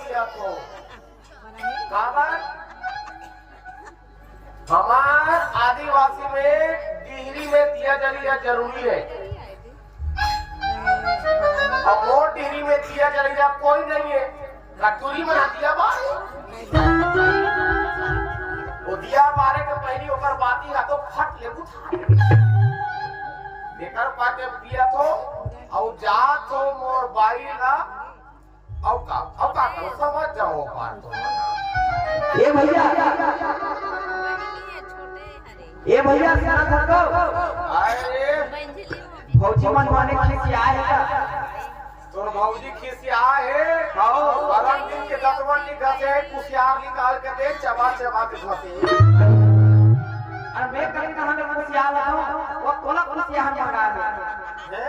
दिया तो काबर हमार आदिवासी में डिहरी में दिया जलिया जरूरी है। अब वो डिहरी में दिया जलिया कोई नहीं है, कटोरी में दिया बारे वो दिया बारे के पहली ओकर बाती का तो फट ले उठा देकर पाके पिया तो और जा तो मोर बाई ना औ का करो समझ जाओ पार तो ए भैया सारा घर को अरे फौजी मनवाने के आए है तोर भौजी खिसिया है गरम दिन के दतवन निकाल के कुसियार निकाल के दे चबा चबा के धोती और मैं कहीं कहां में कुसियार लगाऊं वो कोला कुसियार मंगा है